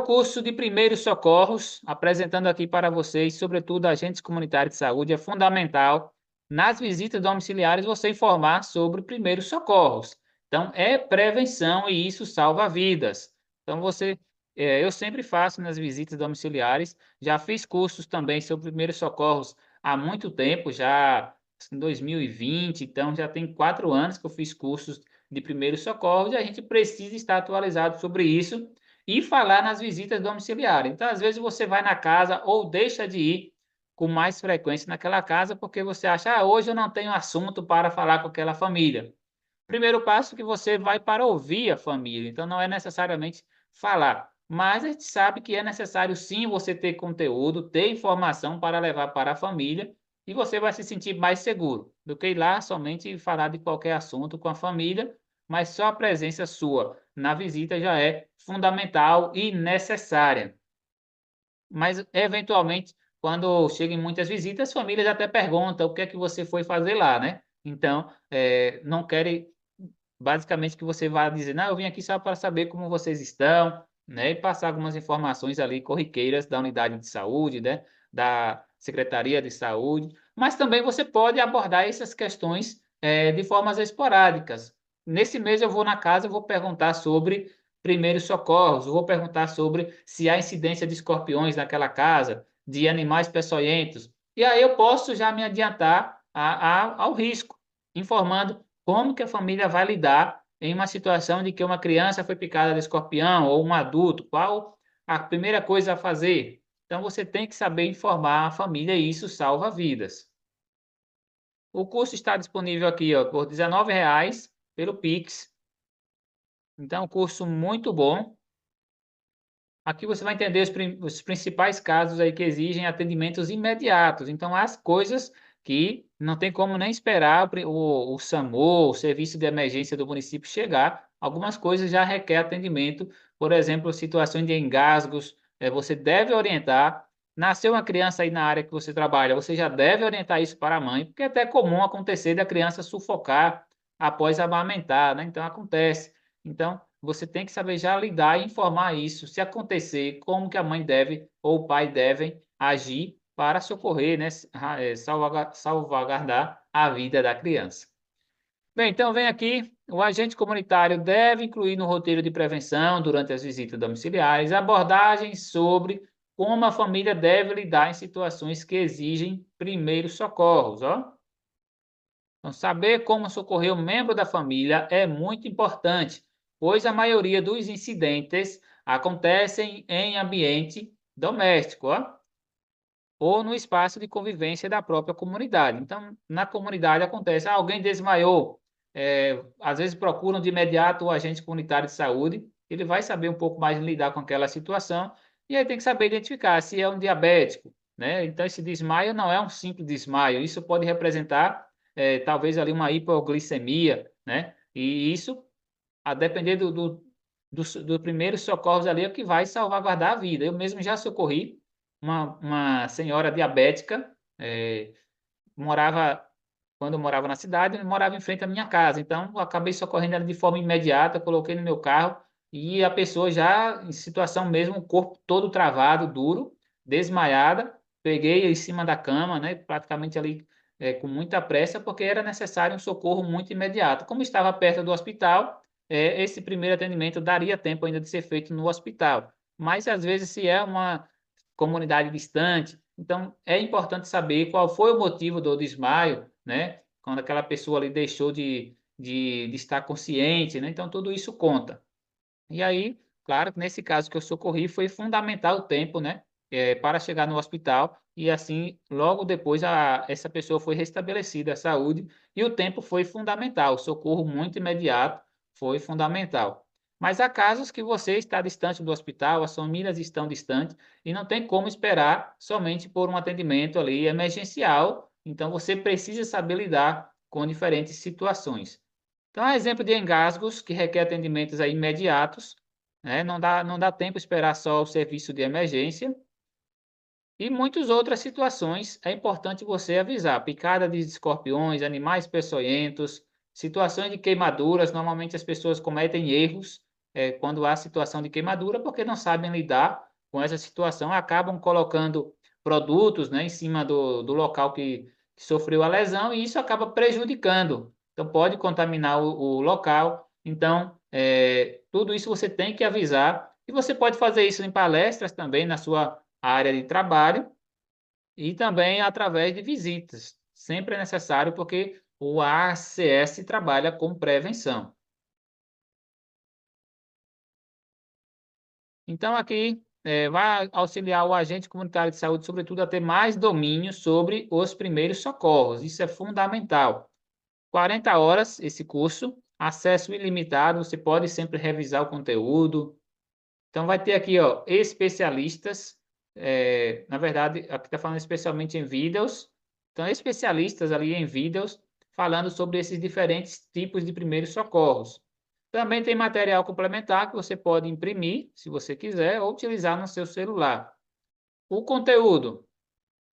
o curso de primeiros socorros, apresentando aqui para vocês, sobretudo agentes comunitários de saúde, é fundamental nas visitas domiciliares você informar sobre primeiros socorros. Então, é prevenção e isso salva vidas. Então, eu sempre faço nas visitas domiciliares, já fiz cursos também sobre primeiros socorros há muito tempo, já em 2020, então já tem 4 anos que eu fiz cursos de primeiros socorros e a gente precisa estar atualizado sobre isso e falar nas visitas domiciliares. Então, às vezes, você vai na casa ou deixa de ir com mais frequência naquela casa, porque você acha: "Ah, hoje eu não tenho assunto para falar com aquela família". Primeiro passo é que você vai para ouvir a família, então não é necessariamente falar, mas a gente sabe que é necessário sim você ter conteúdo, ter informação para levar para a família, e você vai se sentir mais seguro, do que ir lá somente falar de qualquer assunto com a família, mas só a presença sua na visita já é fundamental e necessária. Mas, eventualmente, quando chegam muitas visitas, as famílias até perguntam o que é que você foi fazer lá, né. Então, não querem basicamente que você vá dizer: "Não, eu vim aqui só para saber como vocês estão", né, e passar algumas informações ali corriqueiras da unidade de saúde, né, da secretaria de saúde, mas também você pode abordar essas questões, de formas esporádicas. Nesse mês eu vou na casa, eu vou perguntar sobre primeiros socorros, eu vou perguntar sobre se há incidência de escorpiões naquela casa, de animais peçonhentos, e aí eu posso já me adiantar ao risco, informando como que a família vai lidar em uma situação de que uma criança foi picada de escorpião ou um adulto? Qual a primeira coisa a fazer? Então você tem que saber informar a família e isso salva vidas. O curso está disponível aqui, ó, por R$ 19 pelo Pix. Então, é um curso muito bom. Aqui você vai entender os principais casos aí que exigem atendimentos imediatos. Então, as coisas que não tem como nem esperar o SAMU, o Serviço de Emergência do município chegar. Algumas coisas já requer atendimento, por exemplo, situações de engasgos, você deve orientar. Nasceu uma criança aí na área que você trabalha, você já deve orientar isso para a mãe, porque é até comum acontecer da criança sufocar após amamentar, né? Então acontece. Então, você tem que saber já lidar e informar isso, se acontecer, como que a mãe deve ou o pai devem agir para socorrer, né, salvaguardar a vida da criança. Bem, então vem aqui, o agente comunitário deve incluir no roteiro de prevenção, durante as visitas domiciliares, abordagens sobre como a família deve lidar em situações que exigem primeiros socorros, ó. Então, saber como socorrer um membro da família é muito importante, pois a maioria dos incidentes acontecem em ambiente doméstico, ó, ou no espaço de convivência da própria comunidade. Então, na comunidade acontece, alguém desmaiou, às vezes procuram de imediato o agente comunitário de saúde, ele vai saber um pouco mais lidar com aquela situação, e aí tem que saber identificar se é um diabético, né? Então, esse desmaio não é um simples desmaio, isso pode representar, talvez ali uma hipoglicemia, né? E isso, a depender do primeiro socorros ali, é o que vai salvaguardar a vida. Eu mesmo já socorri uma senhora diabética, morava quando eu morava na cidade, eu morava em frente à minha casa, então eu acabei socorrendo ela de forma imediata, coloquei no meu carro e a pessoa já em situação mesmo, o corpo todo travado, duro, desmaiada, peguei em cima da cama, né, praticamente ali, com muita pressa, porque era necessário um socorro muito imediato. Como estava perto do hospital, esse primeiro atendimento daria tempo ainda de ser feito no hospital, mas às vezes se é uma comunidade distante, então é importante saber qual foi o motivo do desmaio, né, quando aquela pessoa ali deixou de estar consciente, né, então tudo isso conta. E aí, claro que nesse caso que eu socorri foi fundamental o tempo, né, para chegar no hospital e assim logo depois essa pessoa foi restabelecida a saúde e o tempo foi fundamental, o socorro muito imediato foi fundamental. Mas há casos que você está distante do hospital, as famílias estão distantes e não tem como esperar somente por um atendimento ali emergencial, então você precisa saber lidar com diferentes situações. Então, é exemplo de engasgos que requer atendimentos aí imediatos, né? Não dá tempo esperar só o serviço de emergência. E muitas outras situações é importante você avisar. Picada de escorpiões, animais peçonhentos, situações de queimaduras. Normalmente as pessoas cometem erros, quando há situação de queimadura, porque não sabem lidar com essa situação, acabam colocando produtos, né, em cima do local que sofreu a lesão e isso acaba prejudicando. Então, pode contaminar o local. Então, tudo isso você tem que avisar. E você pode fazer isso em palestras também na sua área de trabalho e também através de visitas. Sempre é necessário porque o ACS trabalha com prevenção. Então, aqui vai auxiliar o agente comunitário de saúde, sobretudo, a ter mais domínio sobre os primeiros socorros. Isso é fundamental. 40 horas esse curso, acesso ilimitado, você pode sempre revisar o conteúdo. Então, vai ter aqui, ó, especialistas, na verdade, aqui está falando especialmente em vídeos, então, especialistas ali em vídeos, falando sobre esses diferentes tipos de primeiros socorros. Também tem material complementar que você pode imprimir, se você quiser, ou utilizar no seu celular. O conteúdo.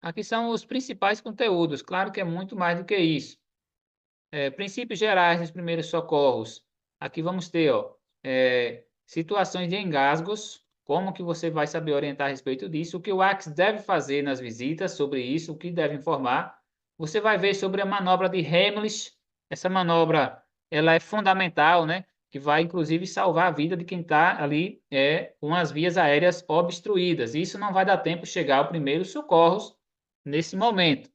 Aqui são os principais conteúdos. Claro que é muito mais do que isso. Princípios gerais dos primeiros socorros. Aqui vamos ter, ó, situações de engasgos, como que você vai saber orientar a respeito disso, o que o ACS deve fazer nas visitas sobre isso, o que deve informar. Você vai ver sobre a manobra de Heimlich. Essa manobra, ela é fundamental, né? Que vai, inclusive, salvar a vida de quem está ali com as vias aéreas obstruídas. Isso não vai dar tempo de chegar ao primeiro socorros nesse momento.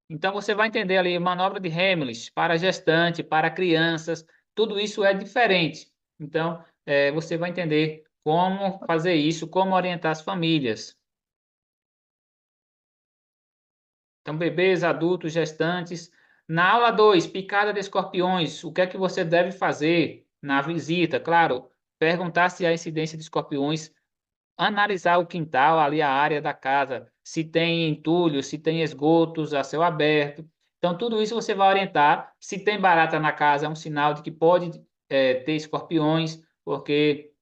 Então, você vai entender ali manobra de Heimlich para gestante, para crianças, tudo isso é diferente. Então, você vai entender como fazer isso, como orientar as famílias. Então, bebês, adultos, gestantes. Na aula 2, picada de escorpiões, o que é que você deve fazer na visita? Claro, perguntar se há incidência de escorpiões, analisar o quintal, ali a área da casa, se tem entulho, se tem esgotos a céu aberto. Então, tudo isso você vai orientar. Se tem barata na casa, é um sinal de que pode ter escorpiões, porque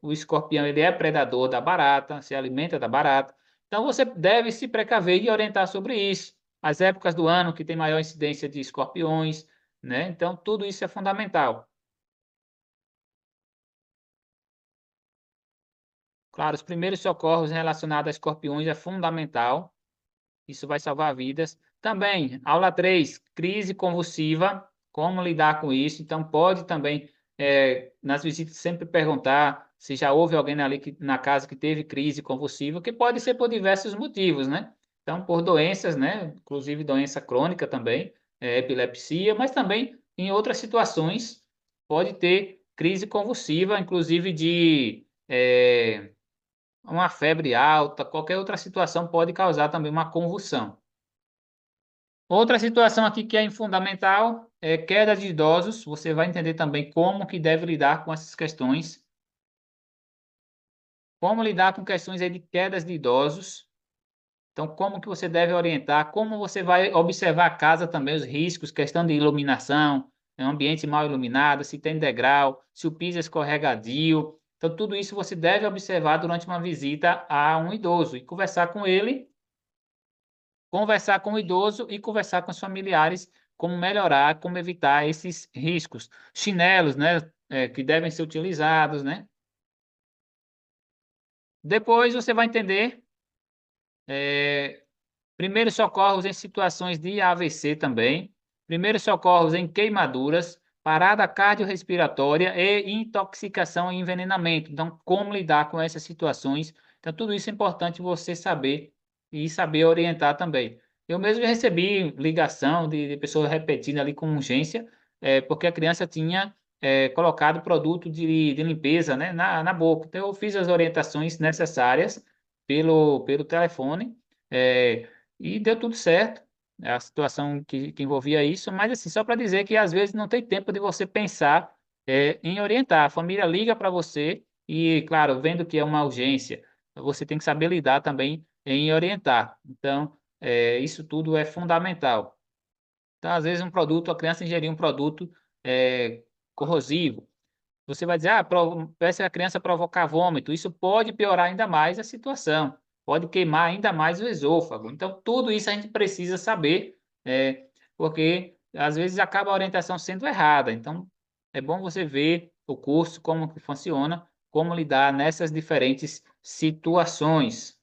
o escorpião ele é predador da barata, se alimenta da barata. Então, você deve se precaver e orientar sobre isso. As épocas do ano que tem maior incidência de escorpiões, né? Então, tudo isso é fundamental. Claro, os primeiros socorros relacionados a escorpiões é fundamental. Isso vai salvar vidas. Também, aula 3, crise convulsiva, como lidar com isso. Então, pode também, nas visitas, sempre perguntar se já houve alguém ali na casa que teve crise convulsiva, que pode ser por diversos motivos, né? Então, por doenças, né? Inclusive doença crônica também, epilepsia, mas também em outras situações pode ter crise convulsiva, inclusive de uma febre alta, qualquer outra situação pode causar também uma convulsão. Outra situação aqui que é fundamental é queda de idosos. Você vai entender também como que deve lidar com essas questões. Como lidar com questões aí de quedas de idosos. Então, como que você deve orientar, como você vai observar a casa também, os riscos, questão de iluminação, é um ambiente mal iluminado, se tem degrau, se o piso é escorregadio. Então, tudo isso você deve observar durante uma visita a um idoso e conversar com o idoso e conversar com os familiares como melhorar, como evitar esses riscos. Chinelos, né, que devem ser utilizados, né? Depois você vai entender primeiros socorros em situações de AVC também, primeiros socorros em queimaduras, parada cardiorrespiratória e intoxicação e envenenamento. Então, como lidar com essas situações? Então, tudo isso é importante você saber e saber orientar também. Eu mesmo recebi ligação de pessoas repetindo ali com urgência, porque a criança tinha colocado produto de limpeza, né, na boca. Então, eu fiz as orientações necessárias pelo telefone. E deu tudo certo, a situação que envolvia isso, mas assim, só para dizer que às vezes não tem tempo de você pensar em orientar. A família liga para você e, claro, vendo que é uma urgência, você tem que saber lidar também em orientar. Então, isso tudo é fundamental. Então, às vezes, a criança ingeriu um produto corrosivo. Você vai dizer, essa criança provocar vômito, isso pode piorar ainda mais a situação, pode queimar ainda mais o esôfago. Então, tudo isso a gente precisa saber, porque às vezes acaba a orientação sendo errada. Então, é bom você ver o curso, como que funciona, como lidar nessas diferentes situações.